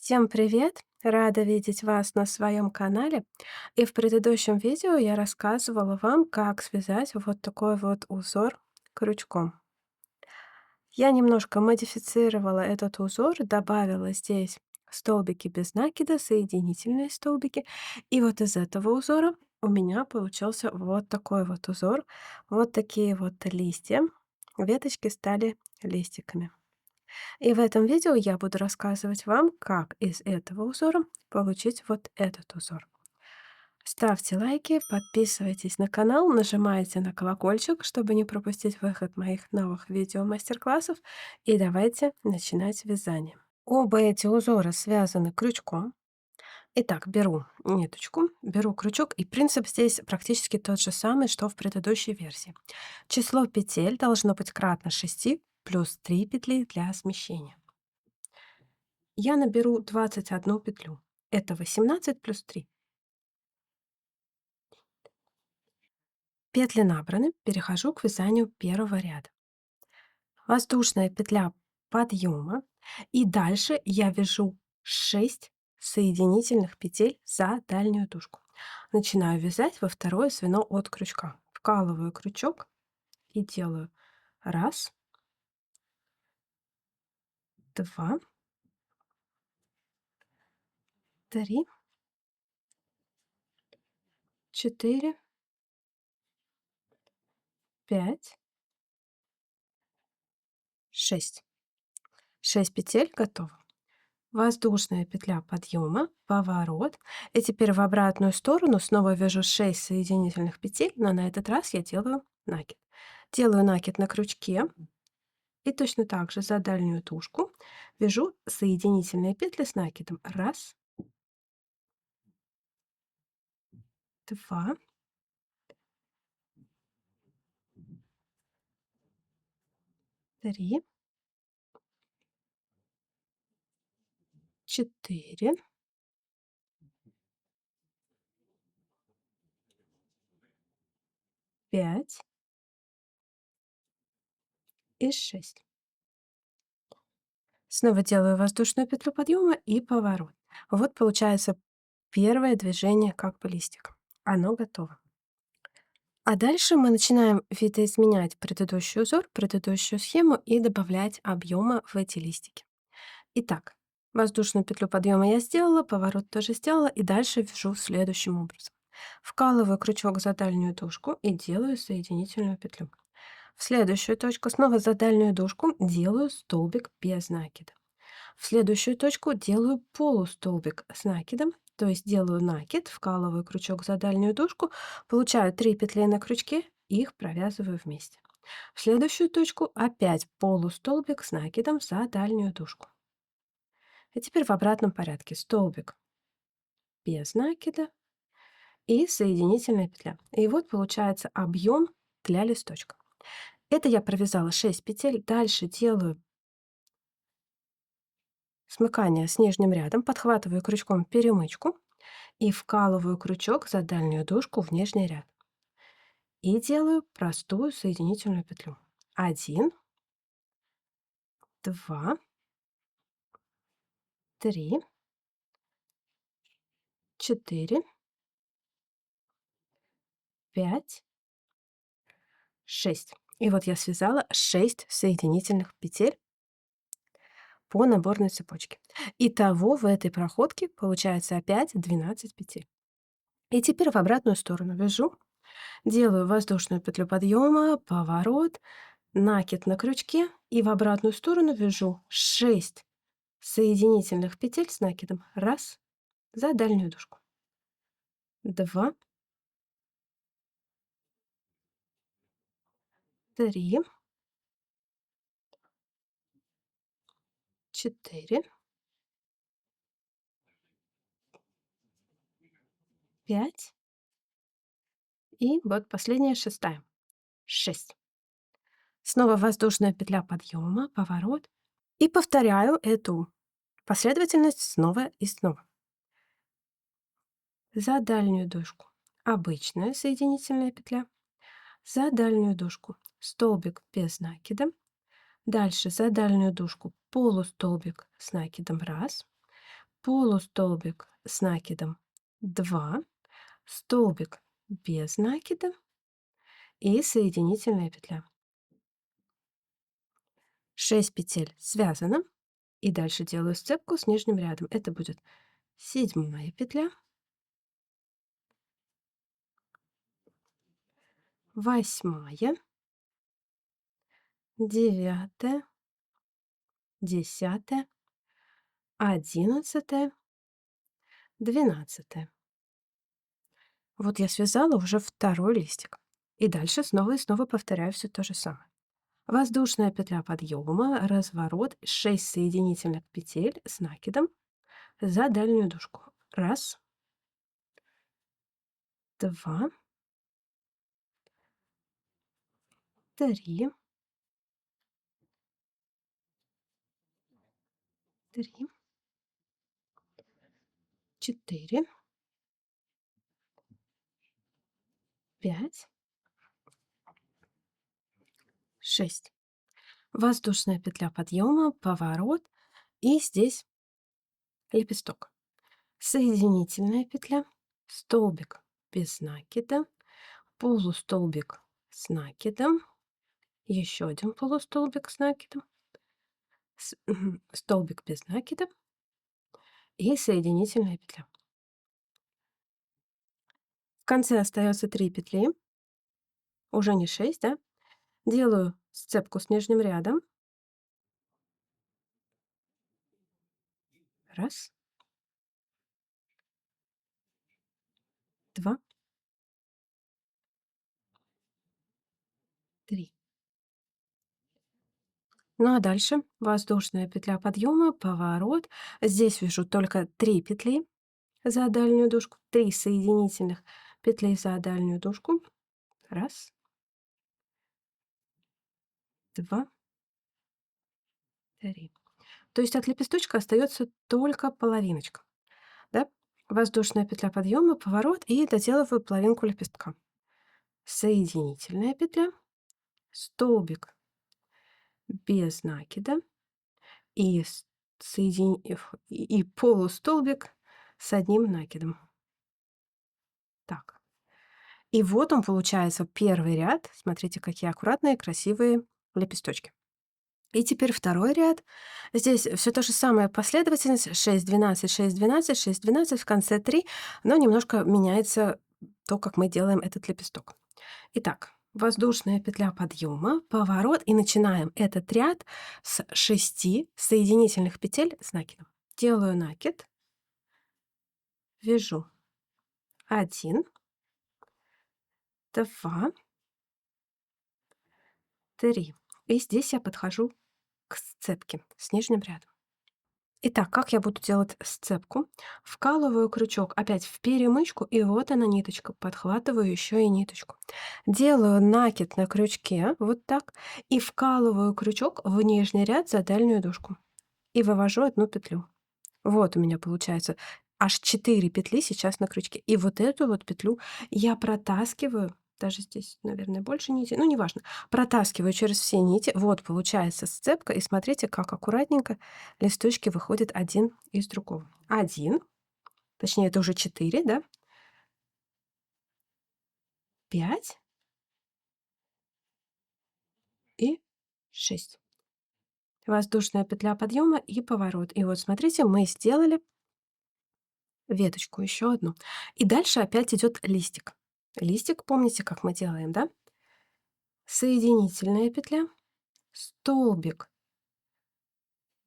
Всем привет! Рада видеть вас на своем канале. И в предыдущем видео я рассказывала вам, как связать вот такой вот узор крючком. Я немножко модифицировала этот узор, добавила здесь столбики без накида, соединительные столбики. И вот из этого узора у меня получился вот такой вот узор. Вот такие вот листья. Веточки стали листиками. И в этом видео я буду рассказывать вам, как из этого узора получить вот этот узор. Ставьте лайки, подписывайтесь на канал, нажимайте на колокольчик, чтобы не пропустить выход моих новых видео-мастер-классов. И давайте начинать вязание. Оба эти узора связаны крючком. Итак, беру ниточку, беру крючок, и принцип здесь практически тот же самый, что в предыдущей версии. Число петель должно быть кратно 6 плюс 3 петли для смещения. Я наберу 21 петлю. Это 18 плюс 3. Петли набраны, перехожу к вязанию первого ряда. Воздушная петля подъема. И дальше я вяжу 6 соединительных петель за дальнюю дужку. Начинаю вязать во второе звено от крючка. Вкалываю крючок и делаю 1, 2, 3, 4, 5, 6. 6 петель готово. Воздушная петля подъема, поворот. И теперь в обратную сторону снова вяжу 6 соединительных петель, но на этот раз я делаю накид. Делаю накид на крючке и точно так же за дальнюю тушку вяжу соединительные петли с накидом. 1, 2, 3, 4, 5 и 6. Снова делаю воздушную петлю подъема и поворот. Вот получается первое движение как бы листик. Оно готово. А дальше мы начинаем видоизменять предыдущий узор, предыдущую схему и добавлять объема в эти листики. Итак, воздушную петлю подъема я сделала, поворот тоже сделала, и дальше вяжу следующим образом. Вкалываю крючок за дальнюю дужку и делаю соединительную петлю. В следующую точку снова за дальнюю дужку делаю столбик без накида. В следующую точку делаю полустолбик с накидом, то есть делаю накид, вкалываю крючок за дальнюю дужку, получаю 3 петли на крючке, их провязываю вместе. В следующую точку опять полустолбик с накидом за дальнюю дужку. И теперь в обратном порядке столбик без накида и соединительная петля. И вот получается объем для листочка. Это я провязала 6 петель. Дальше делаю смыкание с нижним рядом, подхватываю крючком перемычку и вкалываю крючок за дальнюю дужку в нижний ряд. И делаю простую соединительную петлю. 1, 2, 3, 4, 5, 6. И вот я связала 6 соединительных петель по наборной цепочке. Итого в этой проходке получается опять 12 петель. И теперь в обратную сторону вяжу, делаю воздушную петлю подъема, поворот, накид на крючке и в обратную сторону вяжу 6 соединительных петель с накидом. 1 за дальнюю дужку, 2, 3, 4, 5 и вот последняя шестая. 6. Снова воздушная петля подъема, поворот. И повторяю эту последовательность снова и снова. За дальнюю дужку обычная соединительная петля, за дальнюю дужку столбик без накида, дальше за дальнюю дужку полустолбик с накидом 1, полустолбик с накидом, 2, столбик без накида и соединительная петля. 6 петель связано. И дальше делаю сцепку с нижним рядом. Это будет 7 петля, 8, 9, 10, 11, 12. Вот я связала уже второй листик. И дальше снова и снова повторяю все то же самое. Воздушная петля подъема, разворот, 6 соединительных петель с накидом за дальнюю дужку. Раз, 2, 3, 3, 4, 5, 6. Воздушная петля подъема, поворот, и здесь лепесток. Соединительная петля, столбик без накида, полустолбик с накидом, еще один полустолбик с накидом, столбик без накида и соединительная петля. В конце остается 3 петли, уже не 6, да? Делаю сцепку с нижним рядом. Раз, 2, 3. Ну а дальше воздушная петля подъема, поворот. Здесь вяжу только 3 петли за дальнюю дужку, 3 соединительных петли за дальнюю дужку. Раз, 2, 3. То есть от лепесточка остается только половиночка, да? Воздушная петля подъема, поворот и доделываю половинку лепестка. Соединительная петля, столбик без накида и и полустолбик с одним накидом. Так. И вот он получается первый ряд. Смотрите, какие аккуратные, красивые лепесточки. И теперь второй ряд. Здесь все то же самое последовательность: 6, 12, 6, 12, 6, 12, в конце 3, но немножко меняется то, как мы делаем этот лепесток. Итак, воздушная петля подъема, поворот, и начинаем этот ряд с 6 соединительных петель с накидом. Делаю накид, вяжу 1, 2, 3. И здесь я подхожу к сцепке с нижним рядом. Итак, как я буду делать сцепку? Вкалываю крючок опять в перемычку, и вот она ниточка. Подхватываю еще и ниточку. Делаю накид на крючке, вот так, и вкалываю крючок в нижний ряд за дальнюю дужку. И вывожу одну петлю. Вот у меня получается аж 4 петли сейчас на крючке. И вот эту вот петлю я протаскиваю, даже здесь, наверное, больше нити, ну, неважно, протаскиваю через все нити. Вот получается сцепка, и смотрите, как аккуратненько листочки выходят один из другого. Один, точнее, это уже 4, да? 5 и 6. Воздушная петля подъема и поворот. И вот смотрите, мы сделали веточку, еще одну. И дальше опять идет листик. Листик, помните, как мы делаем, да? Соединительная петля, столбик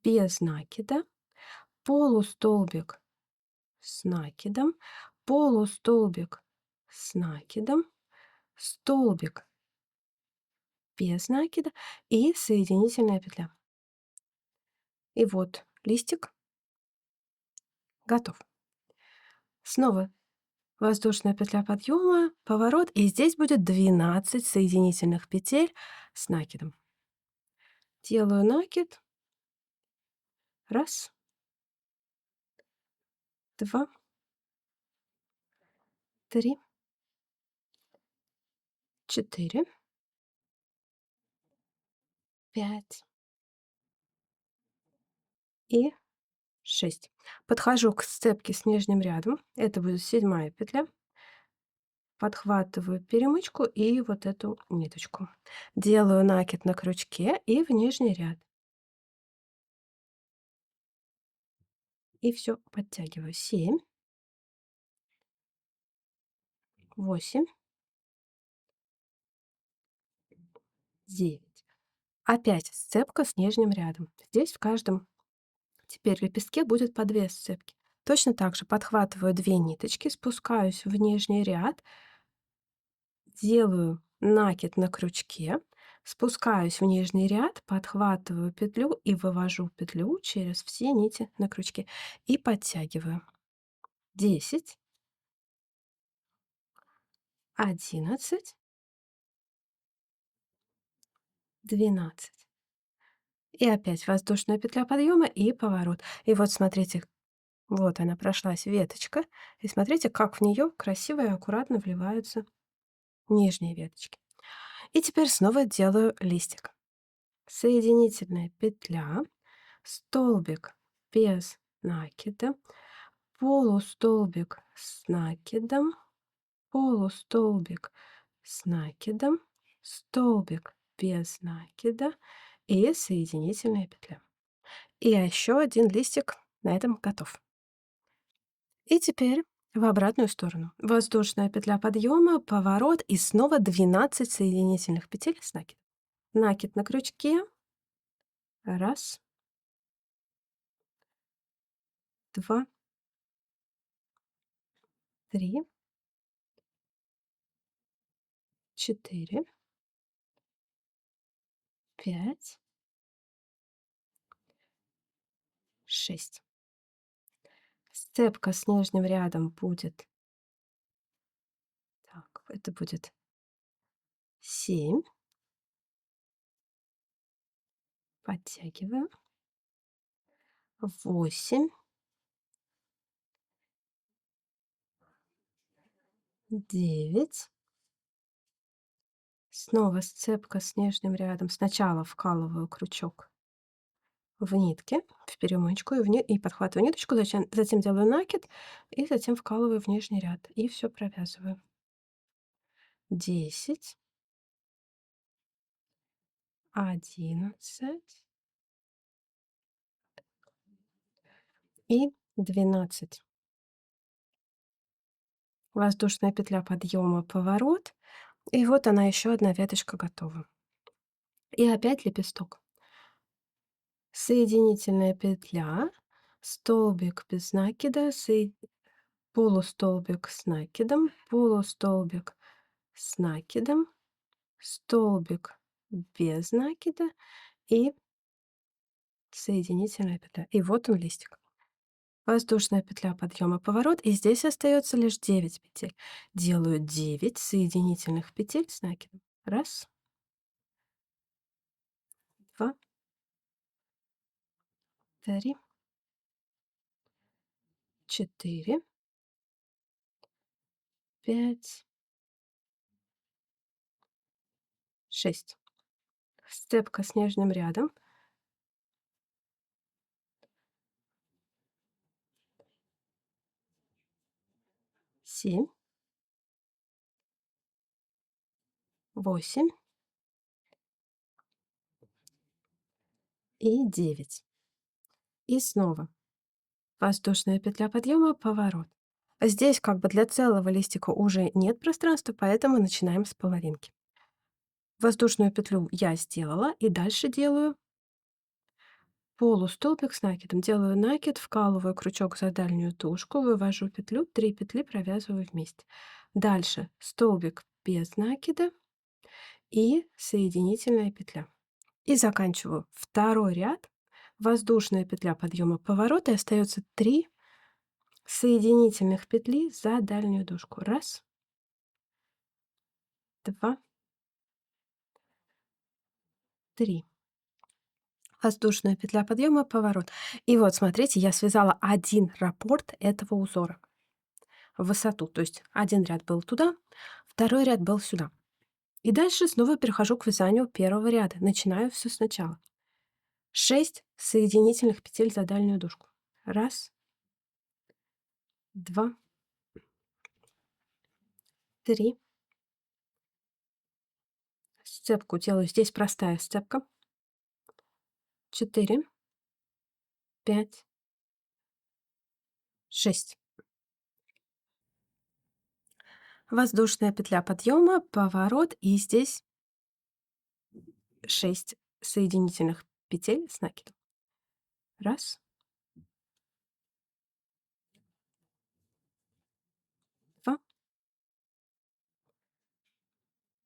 без накида, полустолбик с накидом, полустолбик с накидом, столбик без накида и соединительная петля. И вот листик готов. Снова воздушная петля подъема, поворот, и здесь будет 12 соединительных петель с накидом. Делаю накид. Раз, 2, 3, 4, 5 и 6. Подхожу к сцепке с нижним рядом. Это будет седьмая петля. Подхватываю перемычку и вот эту ниточку. Делаю накид на крючке и в нижний ряд. И все подтягиваю. 7, 8, 9. Опять сцепка с нижним рядом. Здесь в каждом теперь лепестке будет по 2 сцепки. Точно так же подхватываю 2 ниточки, спускаюсь в нижний ряд, делаю накид на крючке, спускаюсь в нижний ряд, подхватываю петлю и вывожу петлю через все нити на крючке и подтягиваю. 10, 11, 12. И опять воздушная петля подъема и поворот. И вот смотрите, вот она прошлась веточка. И смотрите, как в нее красиво и аккуратно вливаются нижние веточки. И теперь снова делаю листик. Соединительная петля, столбик без накида, полустолбик с накидом, полустолбик с накидом, столбик без накида и соединительная петля. И еще один листик на этом готов. И теперь в обратную сторону. Воздушная петля подъема, поворот и снова 12 соединительных петель с накидом. Накид на крючке. Раз, два, три, 4, 5, 6. Сцепка с нижним рядом будет, так, это будет 7. Подтягиваю. 8, 9. Снова сцепка с нижним рядом. Сначала вкалываю крючок в нитке, в перемычку, и подхватываю ниточку, затем делаю накид, и затем вкалываю в нижний ряд. И все провязываю. 10, 11 и 12. Воздушная петля подъема, поворот. И вот она, еще одна веточка готова. И опять лепесток. Соединительная петля, столбик без накида, полустолбик с накидом, полустолбик с накидом, столбик без накида и соединительная петля. И вот он листик. Воздушная петля подъема, поворот. И здесь остается лишь 9 петель. Делаю 9 соединительных петель с накидом. Раз, два, три, 4, 5, 6. Сцепка с нижним рядом. 7, 8 и 9. И снова воздушная петля подъема, поворот. Здесь как бы для целого листика уже нет пространства, поэтому начинаем с половинки. Воздушную петлю я сделала, и дальше делаю полустолбик с накидом. Делаю накид, вкалываю крючок за дальнюю тушку, вывожу петлю, 3 петли провязываю вместе. Дальше столбик без накида и соединительная петля. И заканчиваю второй ряд. Воздушная петля подъема, поворота, и остается 3 соединительных петли за дальнюю дужку. Раз, два, 3. Воздушная петля подъема, поворот. И вот смотрите, я связала один раппорт этого узора в высоту. То есть один ряд был туда, второй ряд был сюда. И дальше снова перехожу к вязанию первого ряда. Начинаю все сначала. 6 соединительных петель за дальнюю дужку. Раз, 2, 3. Сцепку делаю. Здесь простая сцепка. 4, 5, 6. Воздушная петля подъема, поворот, и здесь 6 соединительных петель с накидом. Раз, 2,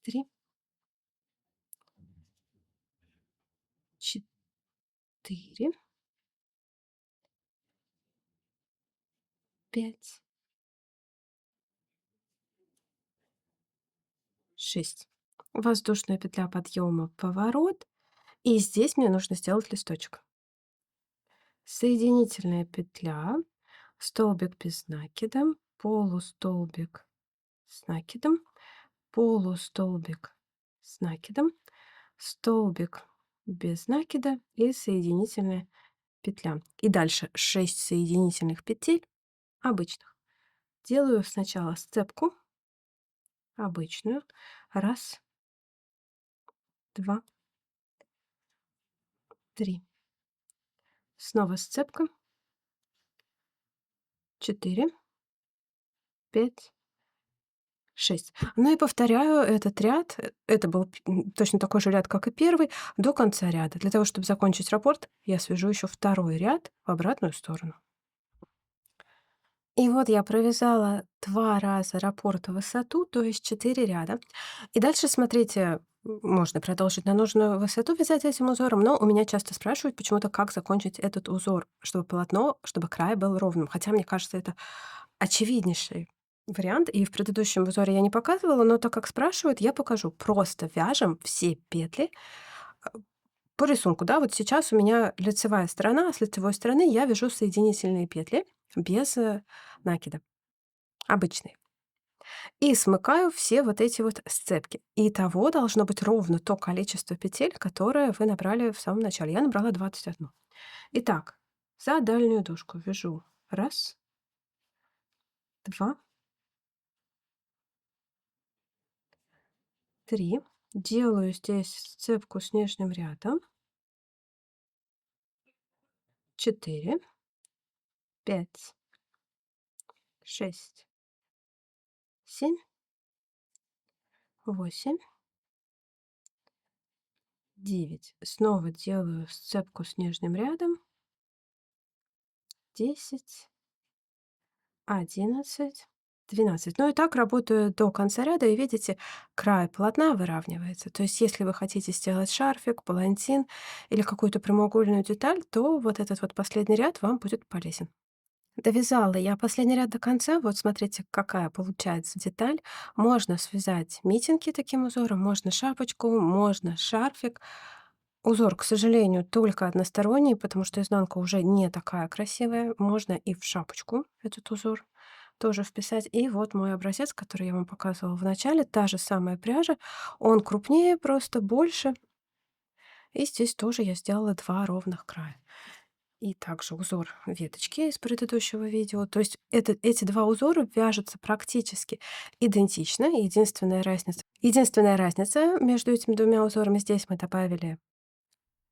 3, 4, 5, 6. Воздушная петля подъема, поворот. И здесь мне нужно сделать листочек. Соединительная петля, столбик без накида, полустолбик с накидом, полустолбик с накидом, столбик без накида и соединительная петля. И дальше 6 соединительных петель обычных. Делаю сначала сцепку обычную. Раз, 2, 3. Снова сцепка. 4, 5, 6. Ну и повторяю этот ряд. Это был точно такой же ряд, как и первый, до конца ряда. Для того, чтобы закончить раппорт, я свяжу еще второй ряд в обратную сторону. И вот я провязала 2 раза раппорт в высоту, то есть 4 ряда. И дальше, смотрите, можно продолжить на нужную высоту вязать этим узором, но у меня часто спрашивают почему-то, как закончить этот узор, чтобы полотно, чтобы край был ровным. Хотя, мне кажется, это очевиднейший вариант. И в предыдущем узоре я не показывала, но так как спрашивают, я покажу. Просто вяжем все петли по рисунку. Да, вот сейчас у меня лицевая сторона, а с лицевой стороны я вяжу соединительные петли без накида, обычные. И смыкаю все вот эти вот сцепки. Итого должно быть ровно то количество петель, которое вы набрали в самом начале. Я набрала 21. Итак, за дальнюю дужку вяжу раз, 2, 3. Делаю здесь сцепку с нижним рядом. 4, 5, 6, 7, 8, 9. Снова делаю сцепку с нижним рядом. 10, 11, 12. Ну и так работаю до конца ряда, и видите, край полотна выравнивается. То есть, если вы хотите сделать шарфик, палантин или какую-то прямоугольную деталь, то вот этот вот последний ряд вам будет полезен. Довязала я последний ряд до конца. Вот смотрите, какая получается деталь. Можно связать митинги таким узором, можно шапочку, можно шарфик. Узор, к сожалению, только односторонний, потому что изнанка уже не такая красивая. Можно и в шапочку этот узор тоже вписать. И вот мой образец, который я вам показывала в начале, та же самая пряжа. Он крупнее, просто больше. И здесь тоже я сделала 2 ровных края. И также узор веточки из предыдущего видео. То есть эти 2 узора вяжутся практически идентично. Единственная разница между этими двумя узорами, здесь мы добавили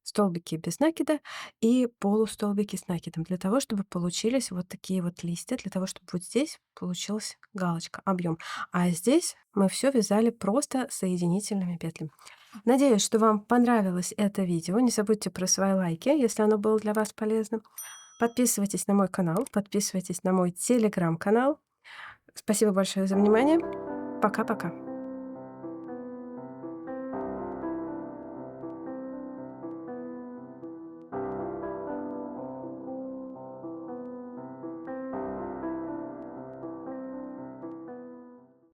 столбики без накида и полустолбики с накидом, для того, чтобы получились вот такие вот листья, для того, чтобы вот здесь получилась галочка, объем. А здесь мы все вязали просто соединительными петлями. Надеюсь, что вам понравилось это видео. Не забудьте про свои лайки, если оно было для вас полезным. Подписывайтесь на мой канал, подписывайтесь на мой телеграм-канал. Спасибо большое за внимание. Пока-пока.